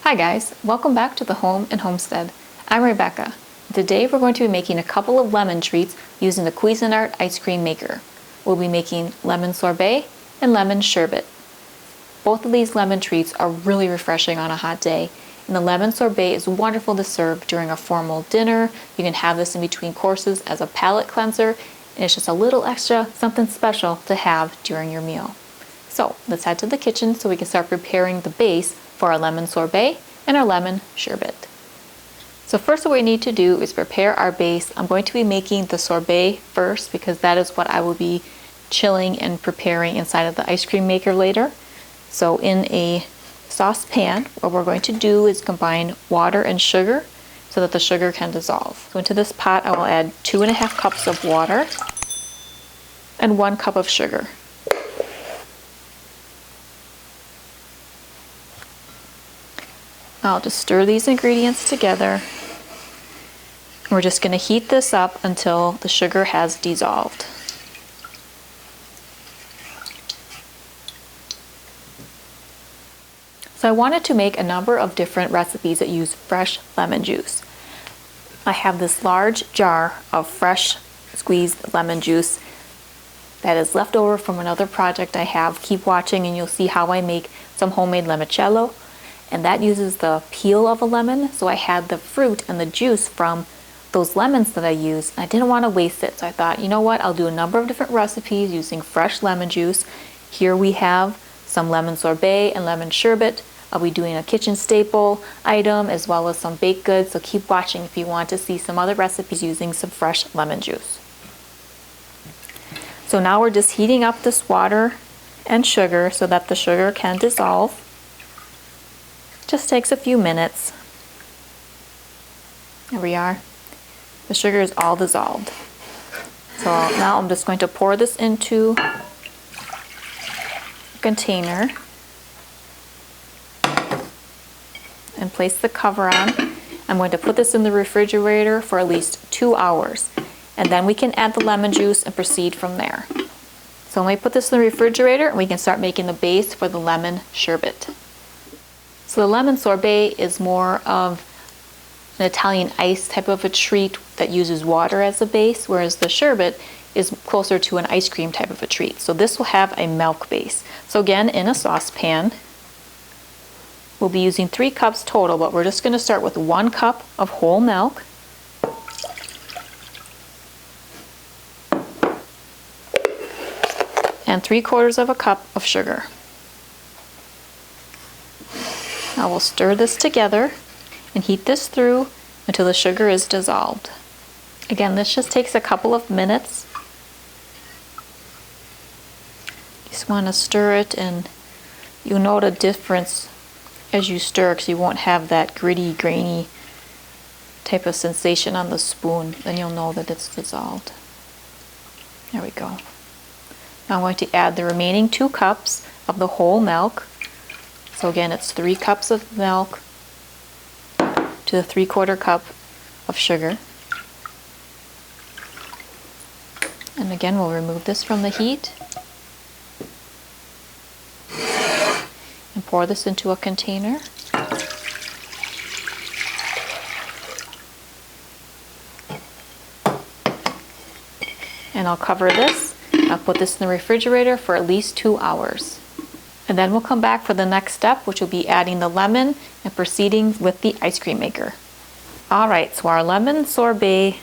Hi guys, welcome back to the Home and Homestead. I'm Rebecca. Today we're going to be making a couple of lemon treats using the Cuisinart ice cream maker. We'll be making lemon sorbet and lemon sherbet. Both of these lemon treats are really refreshing on a hot day, and the lemon sorbet is wonderful to serve during a formal dinner. You can have this in between courses as a palate cleanser, and it's just a little extra something special to have during your meal. So let's head to the kitchen so we can start preparing the base for our lemon sorbet and our lemon sherbet. So first what we need to do is prepare our base. I'm going to be making the sorbet first because that is what I will be chilling and preparing inside of the ice cream maker later. So in a saucepan, what we're going to do is combine water and sugar so that the sugar can dissolve. So into this pot I will add 2.5 cups of water and 1 cup of sugar. I'll just stir these ingredients together. We're just going to heat this up until the sugar has dissolved. So I wanted to make a number of different recipes that use fresh lemon juice. I have this large jar of fresh squeezed lemon juice that is left over from another project I have. Keep watching and you'll see how I make some homemade limoncello. And that uses the peel of a lemon, so I had the fruit and the juice from those lemons that I used. I didn't want to waste it, so I thought, you know what, I'll do a number of different recipes using fresh lemon juice. Here we have some lemon sorbet and lemon sherbet. I'll be doing a kitchen staple item as well as some baked goods, so keep watching if you want to see some other recipes using some fresh lemon juice. So now we're just heating up this water and sugar so that the sugar can dissolve. Just takes a few minutes. There we are. The sugar is all dissolved. So now I'm just going to pour this into a container and place the cover on. I'm going to put this in the refrigerator for at least 2 hours, and then we can add the lemon juice and proceed from there. So let me put this in the refrigerator and we can start making the base for the lemon sherbet. So the lemon sorbet is more of an Italian ice type of a treat that uses water as a base, whereas the sherbet is closer to an ice cream type of a treat. So this will have a milk base. So again, in a saucepan, we'll be using 3 cups total, but we're just going to start with 1 cup of whole milk. And 3/4 cup of sugar. Now we'll stir this together and heat this through until the sugar is dissolved. Again, this just takes a couple of minutes. You just want to stir it, and you'll note a difference as you stir because you won't have that gritty, grainy type of sensation on the spoon. Then you'll know that it's dissolved. There we go. Now I'm going to add the remaining 2 cups of the whole milk. So again, it's 3 cups of milk to the 3/4 cup of sugar. And again, we'll remove this from the heat and pour this into a container. And I'll cover this. I'll put this in the refrigerator for at least 2 hours. And then we'll come back for the next step, which will be adding the lemon and proceeding with the ice cream maker. Alright, so our lemon sorbet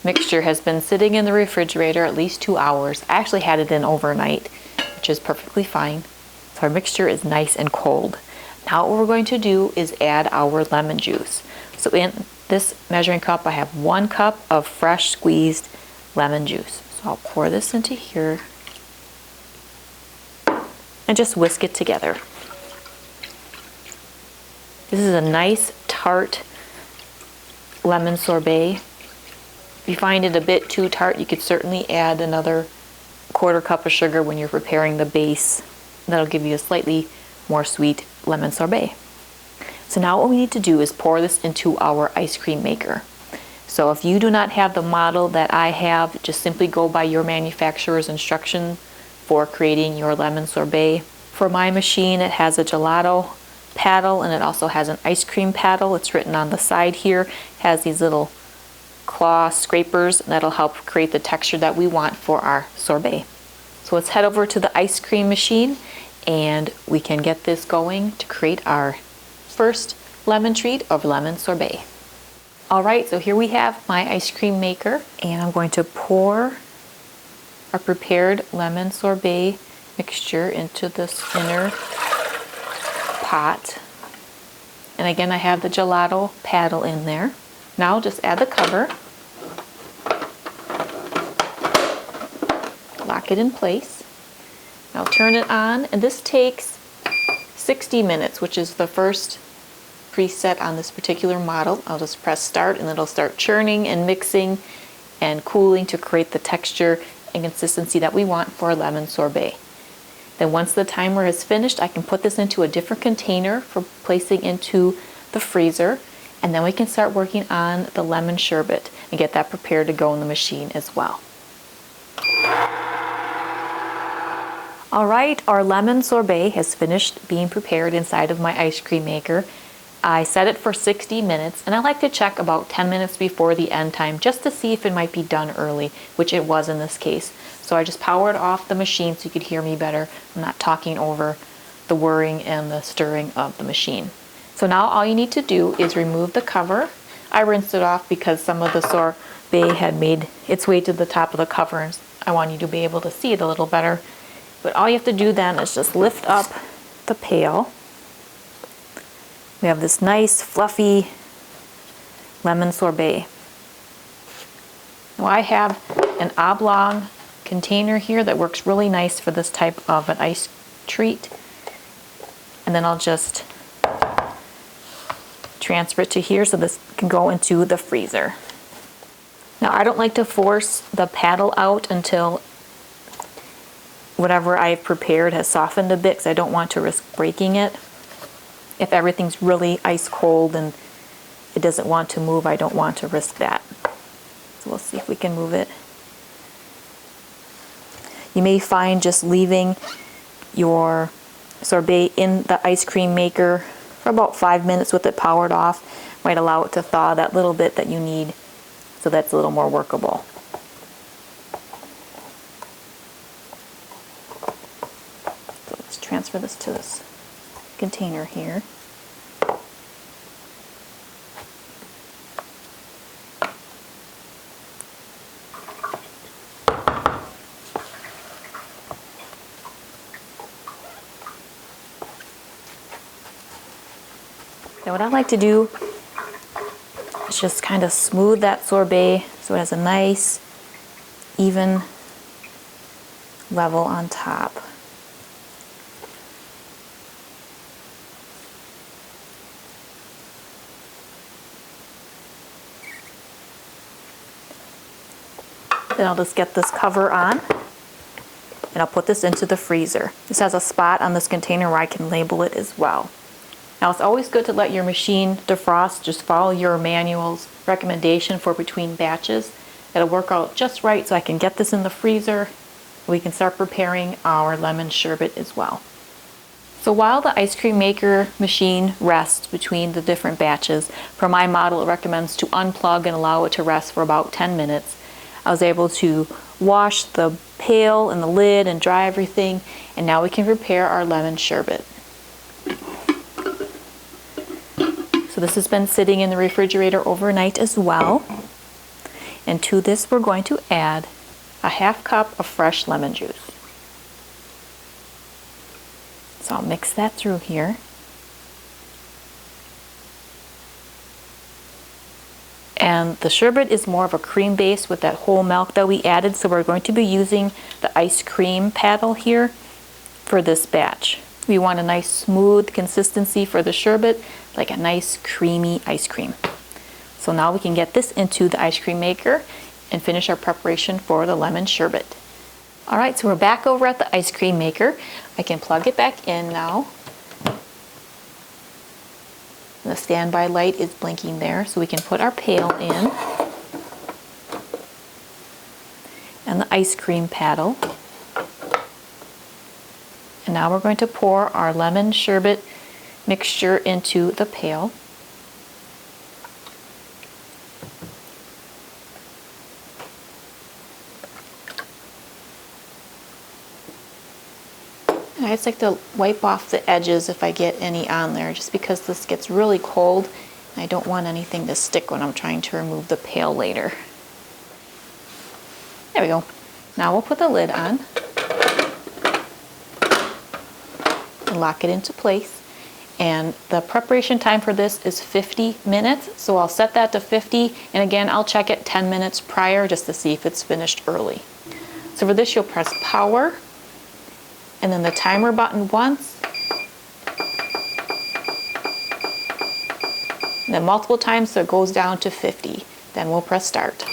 mixture has been sitting in the refrigerator at least 2 hours. I actually had it in overnight, which is perfectly fine. So our mixture is nice and cold. Now what we're going to do is add our lemon juice. So in this measuring cup, I have 1 cup of fresh squeezed lemon juice. So I'll pour this into here and just whisk it together. This is a nice tart lemon sorbet. If you find it a bit too tart, you could certainly add another 1/4 cup of sugar when you're preparing the base. That'll give you a slightly more sweet lemon sorbet. So now what we need to do is pour this into our ice cream maker. So if you do not have the model that I have, just simply go by your manufacturer's instruction for creating your lemon sorbet. For my machine, it has a gelato paddle, and it also has an ice cream paddle. It's written on the side here. It has these little claw scrapers, and that'll help create the texture that we want for our sorbet. So let's head over to the ice cream machine and we can get this going to create our first lemon treat of lemon sorbet. Alright, so here we have my ice cream maker, and I'm going to pour our prepared lemon sorbet mixture into this inner pot. And again, I have the gelato paddle in there. Now just add the cover, lock it in place. Now turn it on, and this takes 60 minutes, which is the first preset on this particular model. I'll just press start and it'll start churning and mixing and cooling to create the texture and consistency that we want for a lemon sorbet. Then once the timer is finished, I can put this into a different container for placing into the freezer, and then we can start working on the lemon sherbet and get that prepared to go in the machine as well. Alright, our lemon sorbet has finished being prepared inside of my ice cream maker. I set it for 60 minutes, and I like to check about 10 minutes before the end time just to see if it might be done early, which it was in this case. So I just powered off the machine so you could hear me better. I'm not talking over the whirring and the stirring of the machine. So now all you need to do is remove the cover. I rinsed it off because some of the sorbet had made its way to the top of the cover, and I want you to be able to see it a little better. But all you have to do then is just lift up the pail. We have this nice fluffy lemon sorbet. Now I have an oblong container here that works really nice for this type of an ice treat. And then I'll just transfer it to here so this can go into the freezer. Now I don't like to force the paddle out until whatever I've prepared has softened a bit, because I don't want to risk breaking it. If everything's really ice cold and it doesn't want to move, I don't want to risk that. So we'll see if we can move it. You may find just leaving your sorbet in the ice cream maker for about 5 minutes with it powered off might allow it to thaw that little bit that you need, so that's a little more workable. So let's transfer this to this container here. Now what I like to do is just kind of smooth that sorbet so it has a nice even level on top. Then I'll just get this cover on, and I'll put this into the freezer. This has a spot on this container where I can label it as well. Now it's always good to let your machine defrost. Just follow your manual's recommendation for between batches. It'll work out just right so I can get this in the freezer. We can start preparing our lemon sherbet as well. So while the ice cream maker machine rests between the different batches, for my model it recommends to unplug and allow it to rest for about 10 minutes. I was able to wash the pail and the lid and dry everything, and now we can prepare our lemon sherbet. So this has been sitting in the refrigerator overnight as well. And to this we're going to add a half cup of fresh lemon juice. So I'll mix that through here. And the sherbet is more of a cream base with that whole milk that we added, so we're going to be using the ice cream paddle here for this batch. We want a nice smooth consistency for the sherbet, like a nice creamy ice cream. So now we can get this into the ice cream maker and finish our preparation for the lemon sherbet. Alright, so we're back over at the ice cream maker. I can plug it back in now. The standby light is blinking there, so we can put our pail in and the ice cream paddle. And now we're going to pour our lemon sherbet mixture into the pail. I just like to wipe off the edges if I get any on there, just because this gets really cold. I don't want anything to stick when I'm trying to remove the pail later. There we go. Now we'll put the lid on and lock it into place. And the preparation time for this is 50 minutes. So I'll set that to 50. And again, I'll check it 10 minutes prior just to see if it's finished early. So for this, you'll press power and then the timer button once, and then multiple times so it goes down to 50. Then we'll press start.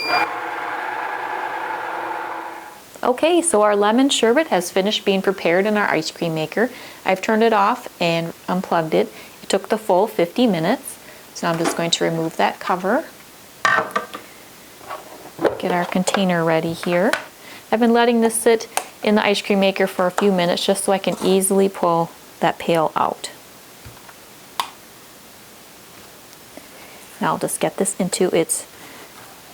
Okay, so our lemon sherbet has finished being prepared in our ice cream maker. I've turned it off and unplugged it. It took the full 50 minutes. So now I'm just going to remove that cover. Get our container ready here. I've been letting this sit in the ice cream maker for a few minutes just so I can easily pull that pail out. Now I'll just get this into its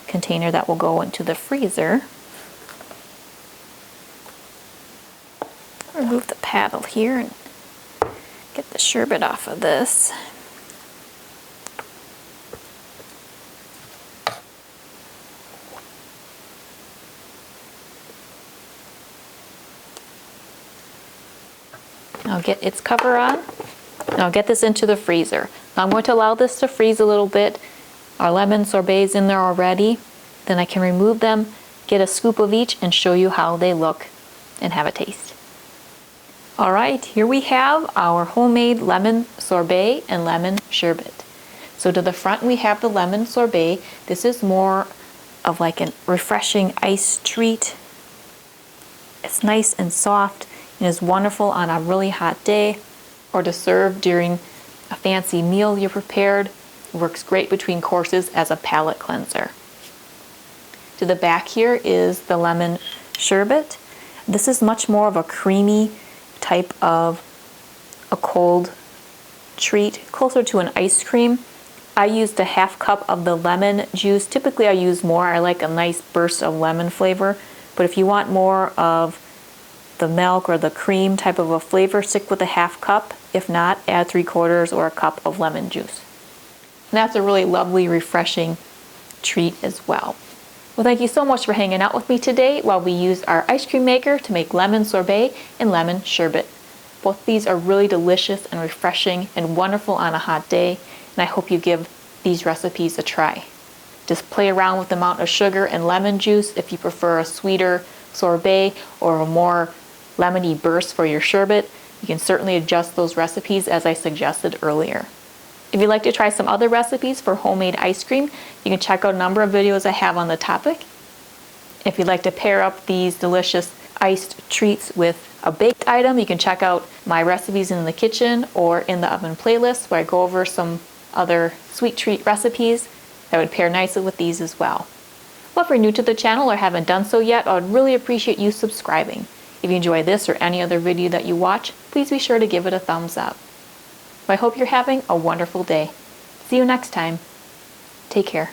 container that will go into the freezer. Remove the paddle here and get the sherbet off of this. I'll get its cover on, and I'll get this into the freezer. Now I'm going to allow this to freeze a little bit. Our lemon sorbet's in there already. Then I can remove them, get a scoop of each, and show you how they look and have a taste. All right, here we have our homemade lemon sorbet and lemon sherbet. So to the front we have the lemon sorbet. This is more of like a refreshing ice treat. It's nice and soft and is wonderful on a really hot day or to serve during a fancy meal you prepared. It works great between courses as a palate cleanser. To the back here is the lemon sherbet. This is much more of a creamy type of a cold treat, closer to an ice cream. I used a half cup of the lemon juice. Typically I use more. I like a nice burst of lemon flavor. But if you want more of the milk or the cream type of a flavor, stick with a half cup. If not, add 3/4 or a cup of lemon juice. And that's a really lovely, refreshing treat as well. Well, thank you so much for hanging out with me today while we used our ice cream maker to make lemon sorbet and lemon sherbet. Both of these are really delicious and refreshing and wonderful on a hot day, and I hope you give these recipes a try. Just play around with the amount of sugar and lemon juice if you prefer a sweeter sorbet or a more lemony burst for your sherbet. You can certainly adjust those recipes as I suggested earlier. If you'd like to try some other recipes for homemade ice cream, you can check out a number of videos I have on the topic. If you'd like to pair up these delicious iced treats with a baked item, you can check out my recipes in the kitchen or in the oven playlist where I go over some other sweet treat recipes that would pair nicely with these as well. Well, if you're new to the channel or haven't done so yet, I would really appreciate you subscribing. If you enjoy this or any other video that you watch, please be sure to give it a thumbs up. I hope you're having a wonderful day. See you next time. Take care.